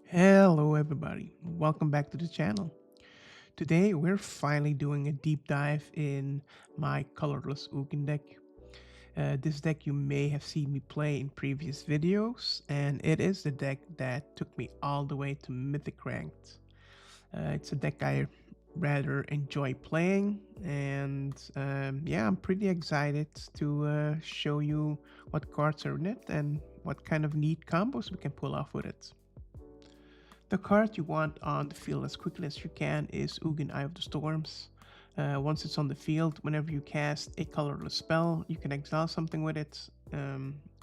Hello everybody, welcome back to the channel. Today we're finally doing a deep dive in my colorless Ugin deck. This deck you may have seen me play in previous videos, and it is the deck that took me all the way to Mythic ranked. It's a deck I rather enjoy playing, and yeah, I'm pretty excited to show you what cards are in it and what kind of neat combos we can pull off with it. The card you want on the field as quickly as you can is Ugin Eye of the Storms. Once it's on the field, whenever you cast a colorless spell, you can exile something with it.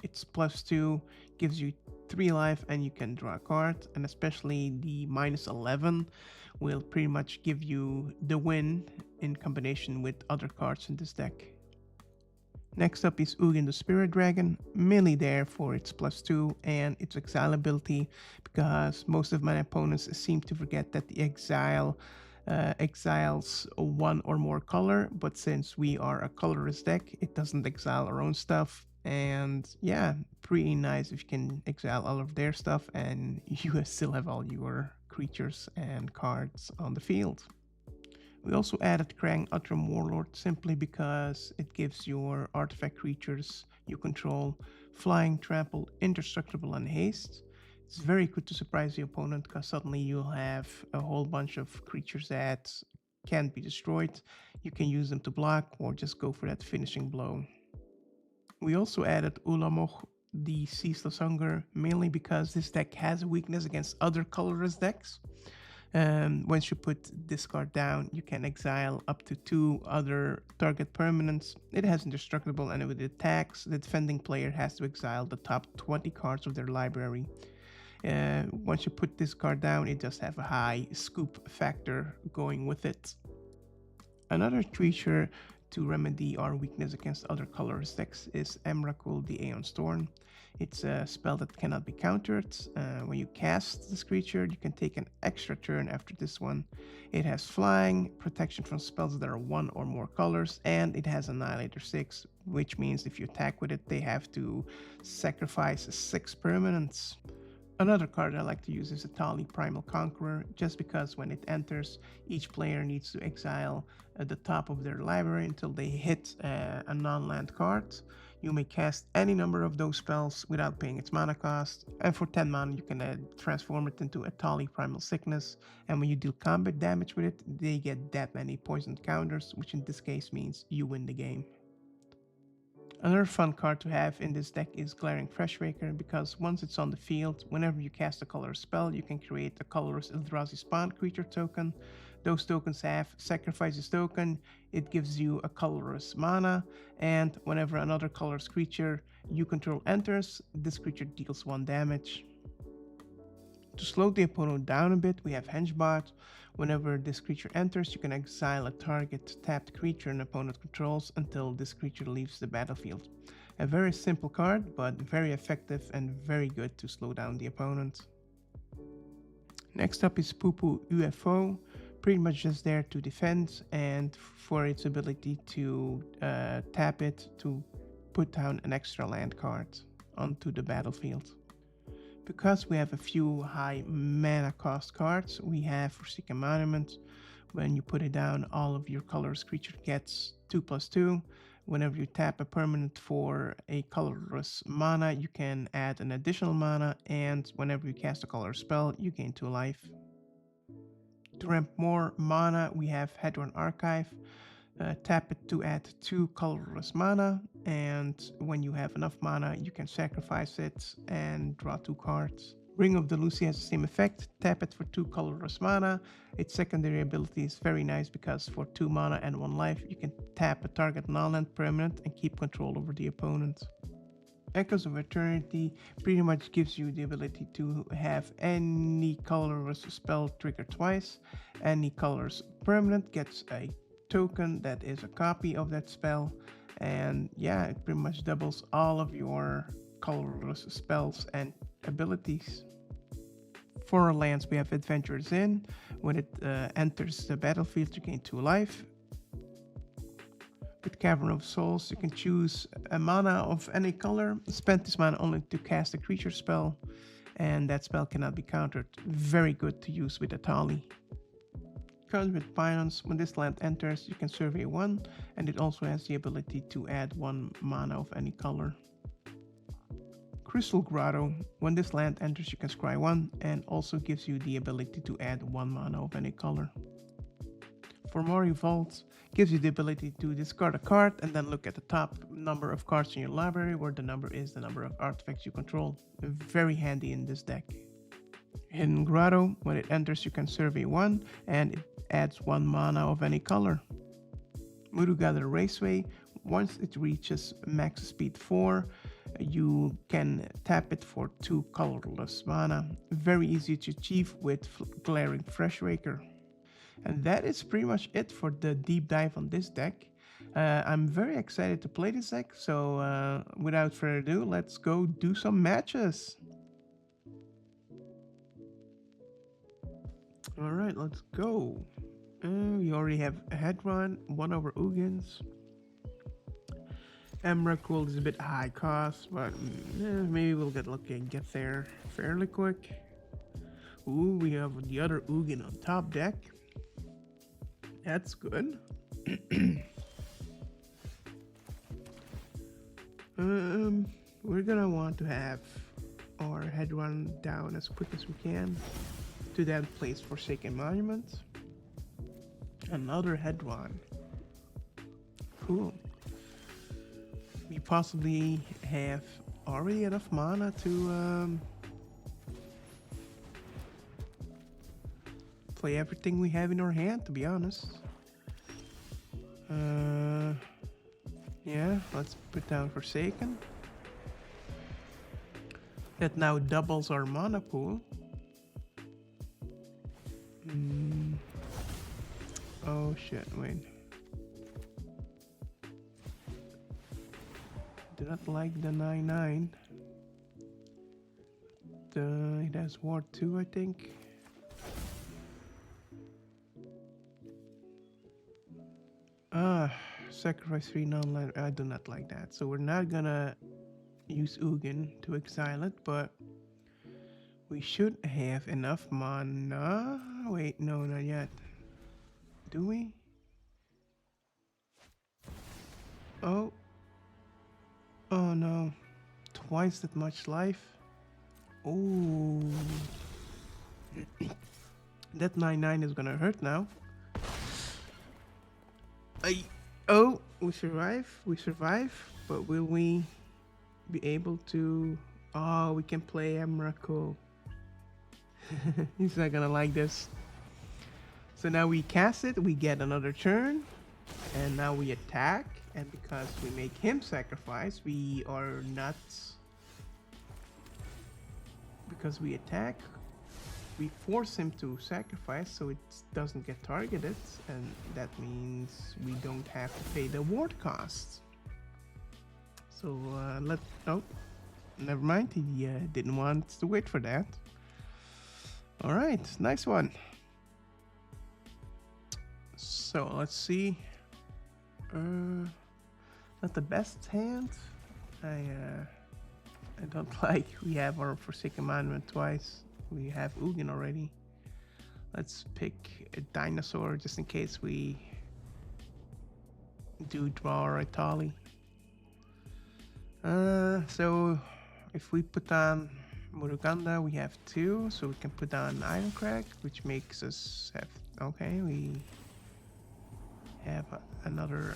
It's +2, gives you 3 life, and you can draw a card. And especially the -11 will pretty much give you the win in combination with other cards in this deck. Next up is Ugin the Spirit Dragon, mainly there for its +2 and its exile ability, because most of my opponents seem to forget that the exile exiles one or more color, but since we are a colorless deck, it doesn't exile our own stuff. And yeah, pretty nice if you can exile all of their stuff and you still have all your creatures and cards on the field. We also added Krang Utrom Warlord simply because it gives your artifact creatures you control flying, trample, indestructible, and haste. It's very good to surprise the opponent because suddenly you'll have a whole bunch of creatures that can't be destroyed. You can use them to block or just go for that finishing blow. We also added Ulamog, the Ceaseless Hunger, mainly because this deck has a weakness against other colorless decks. Once you put this card down, you can exile up to 2 other target permanents. It has indestructible, and with attacks, the defending player has to exile the top 20 cards of their library. Once you put this card down, it does have a high scoop factor going with it. Another creature to remedy our weakness against other colorless decks is Emrakul, the Aeons Thorn. It's a spell that cannot be countered. When you cast this creature, you can take an extra turn after this one. It has flying, protection from spells that are 1 or more colors, and it has Annihilator 6, which means if you attack with it, they have to sacrifice 6 permanents. Another card I like to use is Etali Primal Conqueror, just because when it enters, each player needs to exile at the top of their library until they hit a non-land card. You may cast any number of those spells without paying its mana cost, and for 10 mana you can transform it into Etali Primal Sickness, and when you deal combat damage with it, they get that many poisoned counters, which in this case means you win the game. Another fun card to have in this deck is Glaring Fleshraker, because once it's on the field, whenever you cast a color spell, you can create a colorless Eldrazi spawn creature token. Those tokens have Sacrifices token, it gives you a colorless mana, and whenever another colorless creature you control enters, this creature deals 1 damage. To slow the opponent down a bit, we have Henchbot. Whenever this creature enters, you can exile a target tapped creature an opponent controls until this creature leaves the battlefield. A very simple card, but very effective and very good to slow down the opponent. Next up is PuPu UFO, pretty much just there to defend and for its ability to tap it to put down an extra land card onto the battlefield. Because we have a few high mana cost cards, we have Forsaken Monument. When you put it down, all of your colorless creature gets 2/2. Whenever you tap a permanent for a colorless mana, you can add an additional mana, and whenever you cast a color spell, you gain 2 life. To ramp more mana, we have Hedron Archive. Tap it to add 2 colorless mana, and when you have enough mana, you can sacrifice it and draw 2 cards. Ring of the Lucii has the same effect. Tap it for 2 colorless mana. Its secondary ability is very nice because for 2 mana and 1 life, you can tap a target non-land permanent and keep control over the opponent. Echoes of Eternity pretty much gives you the ability to have any colorless spell trigger twice. Any colorless permanent gets a token that is a copy of that spell, and yeah, it pretty much doubles all of your colorless spells and abilities. For our lands, we have Adventurers Inn. When it enters the battlefield, you gain 2 life. With Cavern of Souls, you can choose a mana of any color. Spend this mana only to cast a creature spell. and that spell cannot be countered. Very good to use with Etali. Conduit Pylons, when this land enters, you can survey 1, and it also has the ability to add 1 mana of any color. Crystal Grotto, when this land enters, you can scry 1, and also gives you the ability to add 1 mana of any color. Fomori Vault gives you the ability to discard a card and then look at the top number of cards in your library, where the number is the number of artifacts you control. Very handy in this deck. Hidden Grotto, when it enters, you can survey 1, and it adds 1 mana of any color. Muraganda Raceway, once it reaches max speed 4, you can tap it for 2 colorless mana. Very easy to achieve with Glaring Fleshraker. And that is pretty much it for the deep dive on this deck. I'm very excited to play this deck, so without further ado, let's go do some matches. Alright, let's go. We already have a Hedron, 1 over Ugins. Emrakul is a bit high cost, but maybe we'll get lucky and get there fairly quick. Ooh, we have the other Ugin on top deck. That's good. We're gonna want to have our Hedron down as quick as we can to then place Forsaken Monument. Another Hedron. Cool. We possibly have already enough mana to play everything we have in our hand, to be honest. Yeah, let's put down Forsaken. That now doubles our mana pool. Oh shit, wait. Do not like the 9/9. It has Ward 2, I think. Sacrifice 3 non-land. I do not like that. So we're not gonna use Ugin to exile it, but we should have enough mana. Wait, no, not yet. Do we? Oh. Oh no. Twice that much life. Oh. That 9/9 is gonna hurt now. Oh, we survive, but will we be able to? Oh, we can play Emrakul. He's not gonna like this. So now we cast it, we get another turn, and now we attack, and because we make him sacrifice, we are not, because we attack, we force him to sacrifice so it doesn't get targeted, and that means we don't have to pay the ward cost. So oh, never mind, he didn't want to wait for that. Alright, nice one. So let's see. Not the best hand. I don't like. We have our Forsaken Monument twice. We have Ugin already. Let's pick a dinosaur just in case we do draw our Etali. So if we put on Muraganda, we have 2, so we can put on Irencrag, which makes us have. Okay, we have another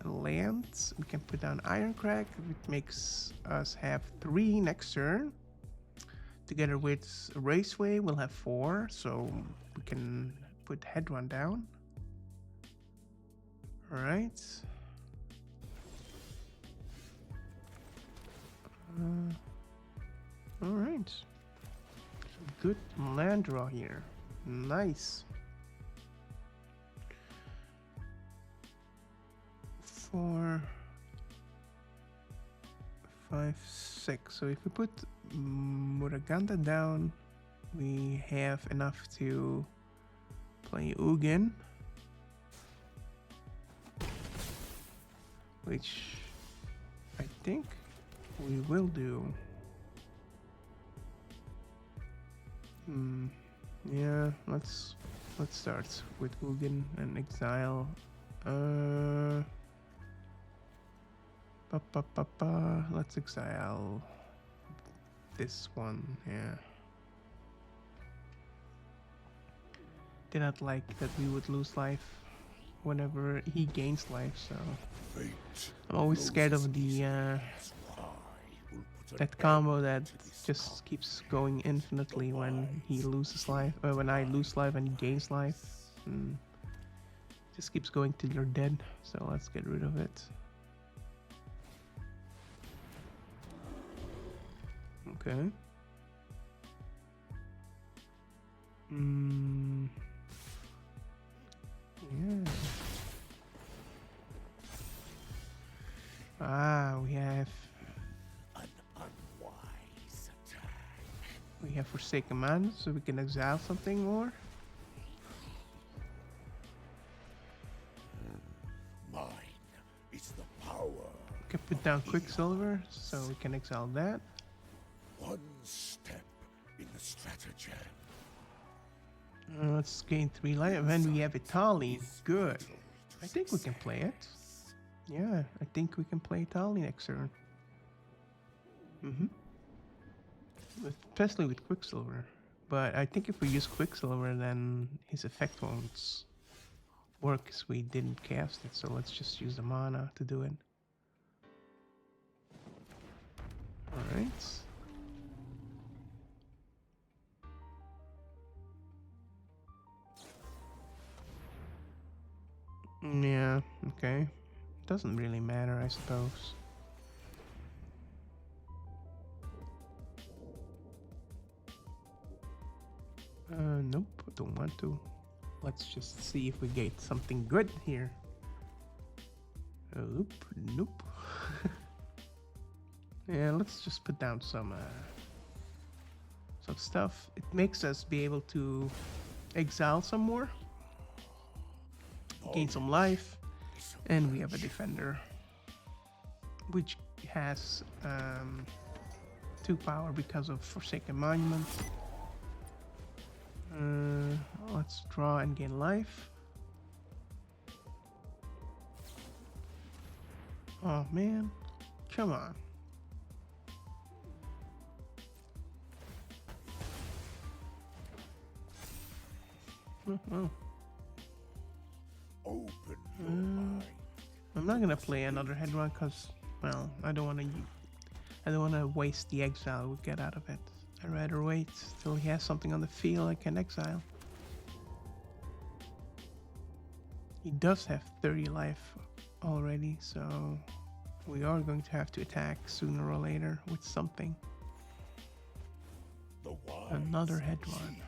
land. We can put down Irencrag, which makes us have 3 next turn. Together with Raceway, we'll have 4, so we can put Hedron down. Alright. Alright. Good land draw here. Nice. 4, 5, 6. So if we put Muraganda down, we have enough to play Ugin, which I think we will do. Yeah, let's start with Ugin and exile. Let's exile this one. Yeah. Did not like that we would lose life whenever he gains life, so I'm always scared of the that combo that just keeps going infinitely when he loses life, or when I lose life and he gains life. Just keeps going till you're dead, so let's get rid of it. Okay. Yeah. We have Forsaken Man, so we can exile something more. Mine is the power. We can put down Quicksilver, so we can exile that. One step in the stratagem. Let's gain 3 life, and then we have Etali. Good. I think we can play it. Yeah, I think we can play Etali next turn. Especially with Quicksilver. But I think if we use Quicksilver, then his effect won't work because we didn't cast it. So let's just use the mana to do it. Alright. Yeah, okay. Doesn't really matter, I suppose. Nope, don't want to. Let's just see if we get something good here. Nope. Yeah, let's just put down some stuff. It makes us be able to exile some more, gain some life, and we have a defender, which has 2 power because of Forsaken Monument. Let's draw and gain life. Oh man, come on. Oh. Open your mind. I'm not gonna play another Hedron because, well, I don't want to waste the exile we get out of it. I'd rather wait till he has something on the field I can exile. He does have 30 life already, so we are going to have to attack sooner or later with something. Another Hedron.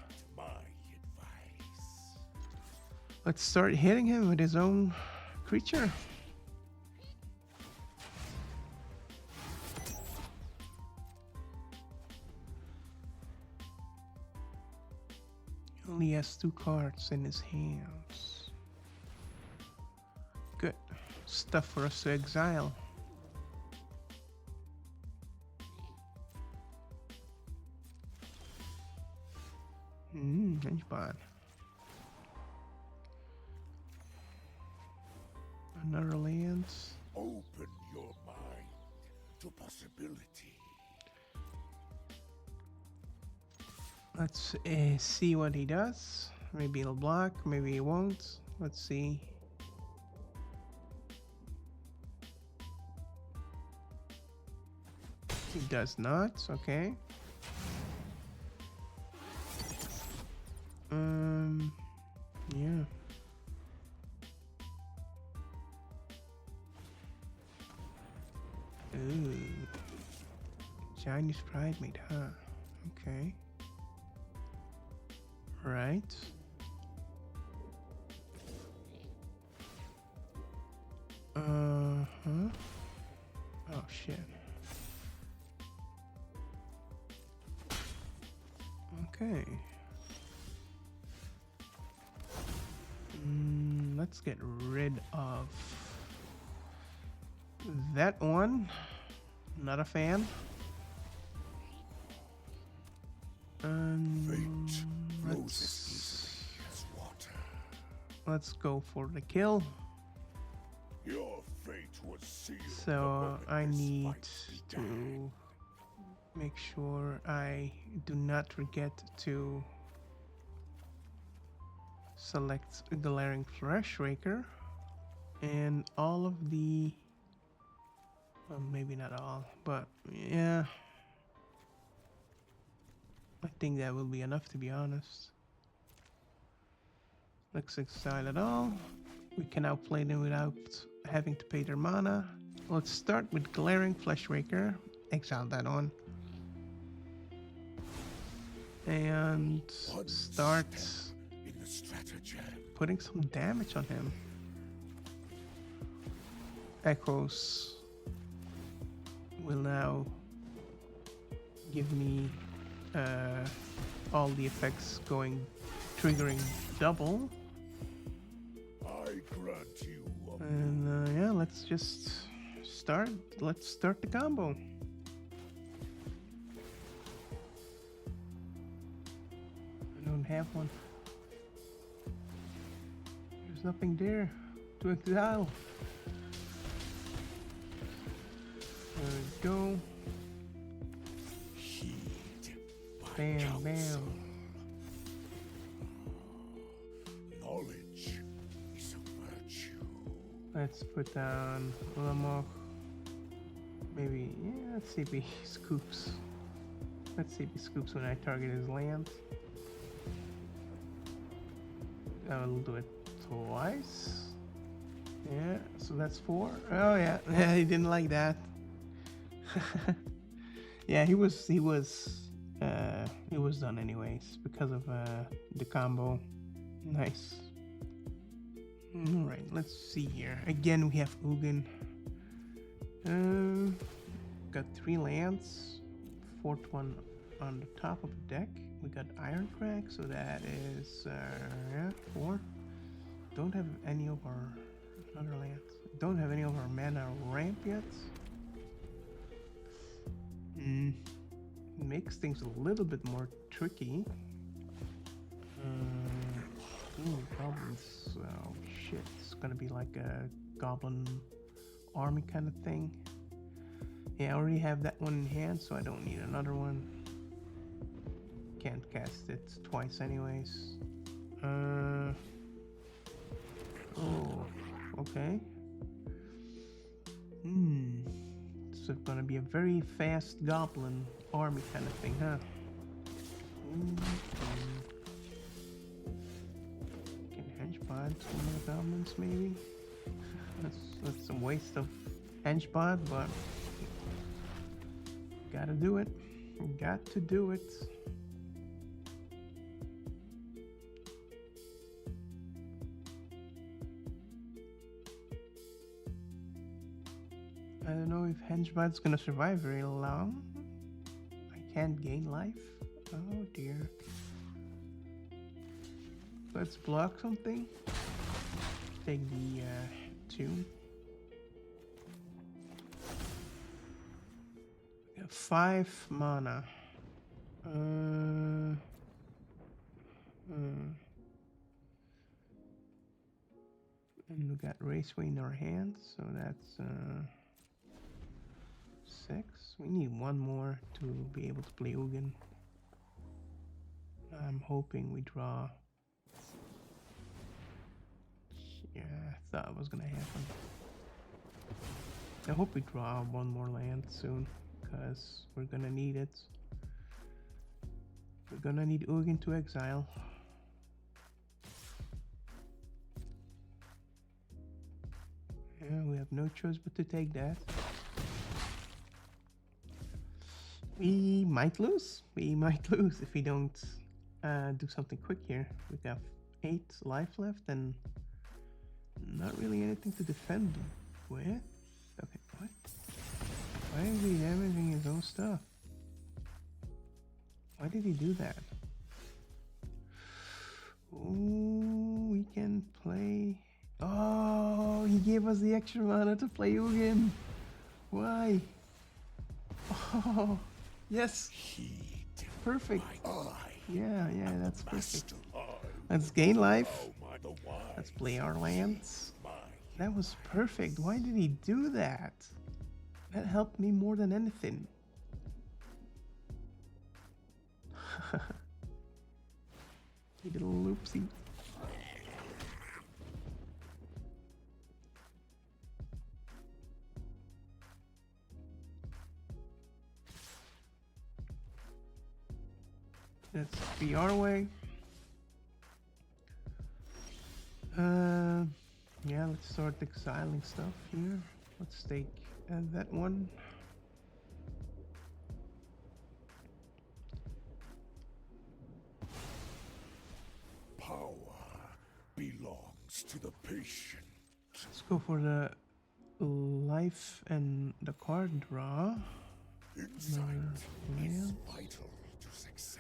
Let's start hitting him with his own creature. He only has 2 cards in his hands. Good stuff for us to exile. Henchbot. Another lands. Open your mind to possibility. Let's see what he does. Maybe he'll block, maybe he won't. Let's see. He does not, okay. Yeah. Ooh. Chinese Pridemate, huh? Okay. Right. Oh shit. Okay. Let's get rid of that one. Not a fan. Fate flows as easily as water. Let's go for the kill. Your fate was sealed. So I this need fight began. to make sure I do not forget to select a Glaring Fleshraker and all of the, well, maybe not all, but yeah, I think that will be enough, to be honest. Let's exile it all. We can now play them without having to pay their mana. Let's start with Glaring Fleshraker. Exile that on. And One start step in the stratagem. putting some damage on him. Echoes will now give me all the effects triggering double. I grant you a And yeah, let's just start. Let's start the combo. I don't have one. There's nothing there to exile. There we go. heed my Bam, counsel. bam. Knowledge is a virtue. Let's put down Ulamog. Maybe, yeah, let's see if he scoops. Let's see if he scoops when I target his land. I will do it twice. Yeah, so that's 4. Oh yeah, yeah, he didn't like that. Yeah, he was done anyways because of the combo. Nice. All right, let's see here. Again, we have Ugin. Got 3 lands. 4th one on the top of the deck. We got Irencrag, so that is yeah, 4. Don't have any of our other lands. Don't have any of our mana ramp yet. Makes things a little bit more tricky. Goblins. Oh shit! It's gonna be like a goblin army kind of thing. Yeah, I already have that one in hand, so I don't need another one. Can't cast it twice anyways. Oh, okay. So it's gonna be a very fast goblin army kind of thing, huh? Can Henchbots, one of the goblins maybe? That's a waste of Henchbot, but gotta do it. Got to do it. I don't know if Henchbot's gonna survive very long. I can't gain life. Oh dear. Let's block something. Take the 2. 5 mana. And we got Raceway in our hands, so that's 6. We need 1 more to be able to play Ugin. I'm hoping we draw. Yeah, I thought it was gonna happen. I hope we draw 1 more land soon, because we're gonna need it. We're gonna need Ugin to exile. Yeah, we have no choice but to take that. We might lose. We might lose if we don't do something quick here. We got 8 life left and not really anything to defend with. Okay, what? Why is he damaging his own stuff? Why did he do that? Oh, we can play. Oh, he gave us the extra mana to play Ugin. Why? Oh, yes. Heed Perfect. my cry. Yeah, yeah, that's perfect. Master, I Let's gain life. bow my the Let's wise play our lands. mine. That was perfect. Why did he do that? That helped me more than anything. You little loopsie. Let's be our way. Yeah, let's start exiling stuff here. Let's take that one. Power belongs to the patient. Let's go for the life and the card draw. Insight land. is vital to success.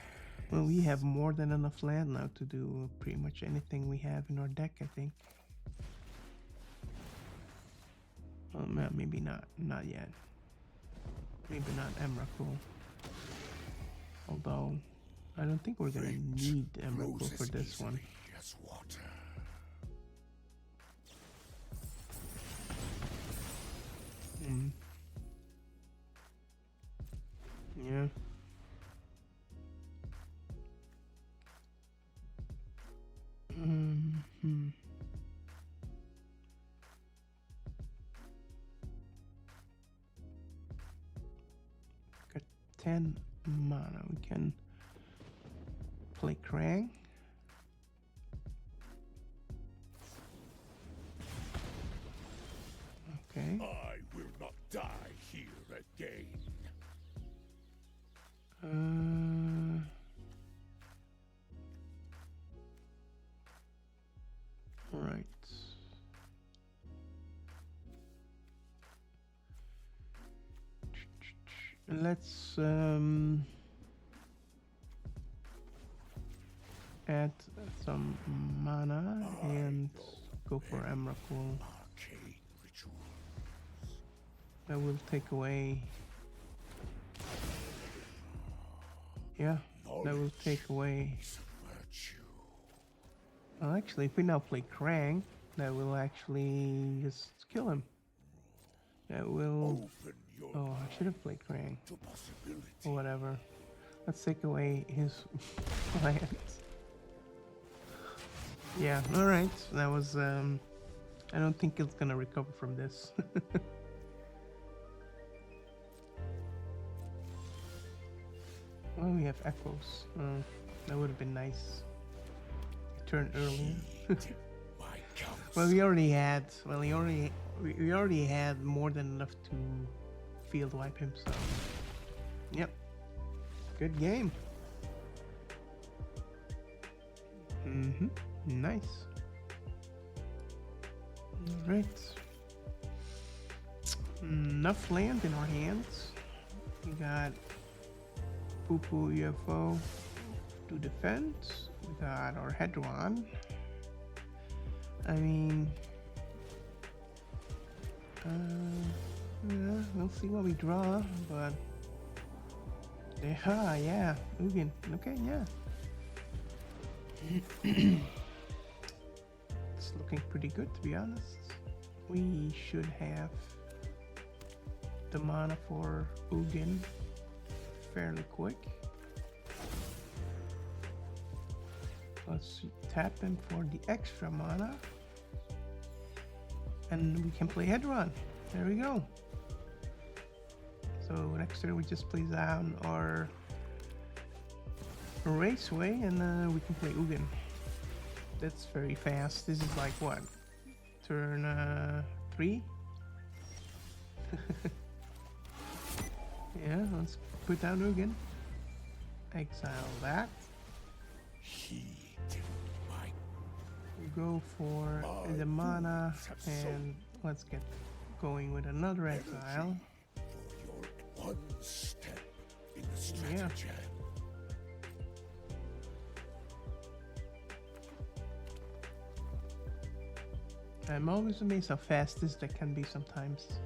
Well, we have more than enough land now to do pretty much anything we have in our deck, I think. Maybe not yet. Maybe not Emrakul. Although, I don't think we're gonna need Emrakul for this one. As water. Yeah. Got 10 mana. We can play Krang. Okay. I will not die here again. Right. Let's add some mana and go for Emrakul. Arcane rituals. That will take away. Yeah, that will take away. Virtue. Well, actually, if we now play Krang, that will actually just kill him. That will. Open your Oh, I should have played Krang. to possibility. Or whatever. Let's take away his lands. Yeah, alright. That was, I don't think it's gonna recover from this. Well, we have echoes. That would have been nice. Turn earlier. My counsel. Well, we already had. Well, we already had more than enough to field wipe him. So, yep, good game. Nice. All right. Enough land in our hands. We got PuPu UFO to defend. We got our Hedron. I mean, yeah, we'll see what we draw, but yeah, Ugin. Okay, yeah. It's looking pretty good, to be honest. We should have the mana for Ugin fairly quick. Let's tap him for the extra mana. And we can play Hedron. There we go. So next turn we just play down our Raceway and we can play Ugin. That's very fast. This is like what? Turn 3? Yeah, let's put down Ugin. Exile that. Heed my We go for the mana and let's get going with another exile. for your one step in the strategy. I'm always amazed how fast this deck can be sometimes.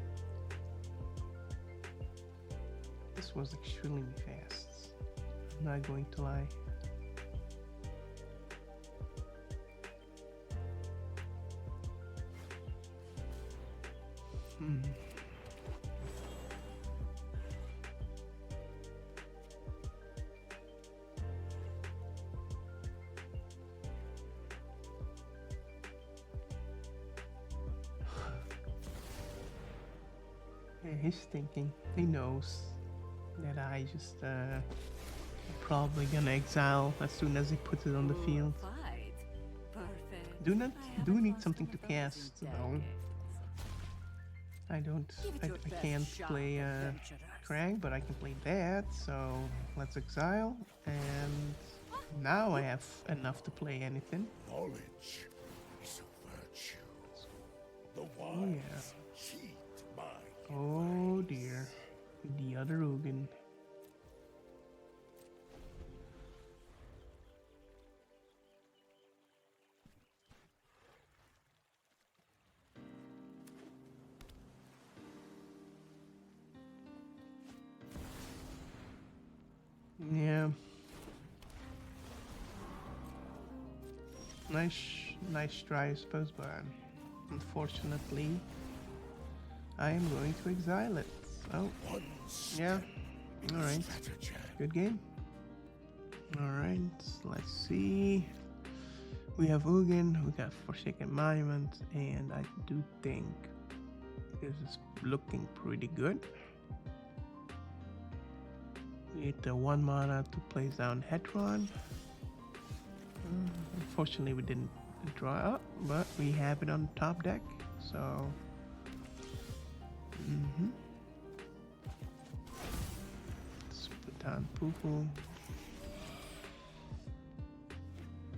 This was extremely fast. I'm not going to lie. Yeah, he's thinking. He knows that I just probably gonna exile as soon as he puts it on the field. Perfect. Do not I do haven't need lost something one to of those in cast though. decades. I don't. Give it your I best can't shot, play adventurers. Krang, but I can play that. So let's exile, and now I have enough to play anything. Knowledge is a virtue. The Yeah. wise cheat my Oh dear, the other Ugin. Yeah. Nice try, I suppose, but unfortunately, I am going to exile it. Oh, yeah. All right. stratagem. Good game. All right. Let's see. We have Ugin. We got Forsaken Monument, and I do think this is looking pretty good. We need the 1 mana to place down Hedron. Unfortunately, we didn't draw up, but we have it on the top deck, so. Let's put down PuPu.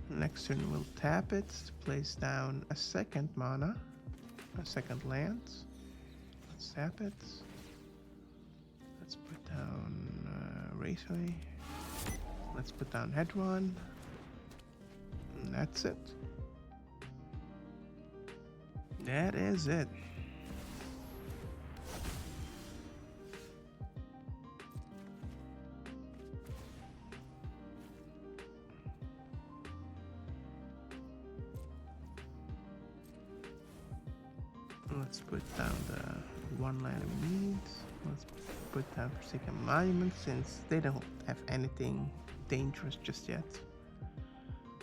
Next turn, we'll tap it to place down a second mana, a second land. Let's tap it. Let's put down Raceway. Let's put down Hedron. And that's it. That is it. Let's put down the 1 land we need. Let's put down Forsaken Monument since they don't have anything dangerous just yet.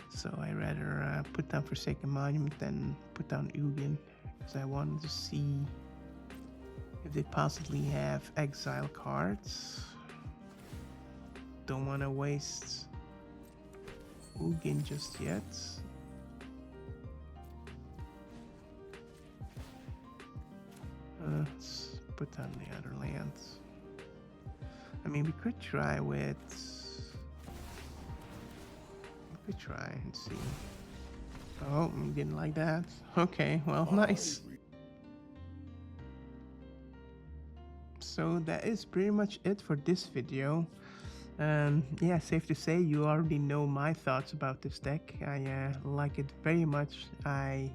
So I rather put down Forsaken Monument than put down Ugin, because I wanted to see if they possibly have exile cards. Don't want to waste Ugin just yet. Let's put down the other lands. I mean, we could try with. We could try and see. Oh, we didn't like that. Okay, well, nice. So that is pretty much it for this video. Yeah, safe to say you already know my thoughts about this deck. I like it very much. I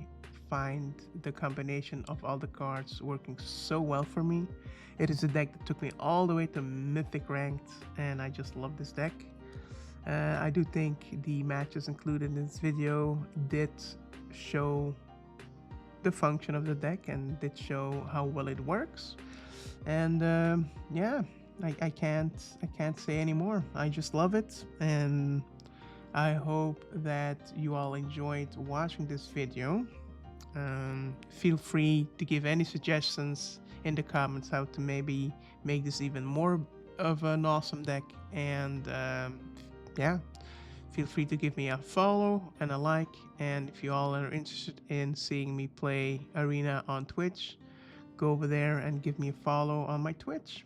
find the combination of all the cards working so well for me. It is a deck that took me all the way to Mythic ranked, and I just love this deck. I do think the matches included in this video did show the function of the deck and did show how well it works. And yeah, I can't say anymore. I just love it, and I hope that you all enjoyed watching this video. Feel free to give any suggestions in the comments how to maybe make this even more of an awesome deck. And yeah, feel free to give me a follow and a like. And if you all are interested in seeing me play Arena on Twitch, go over there and give me a follow on my Twitch.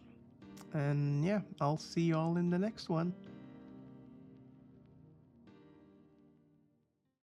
And yeah, I'll see you all in the next one.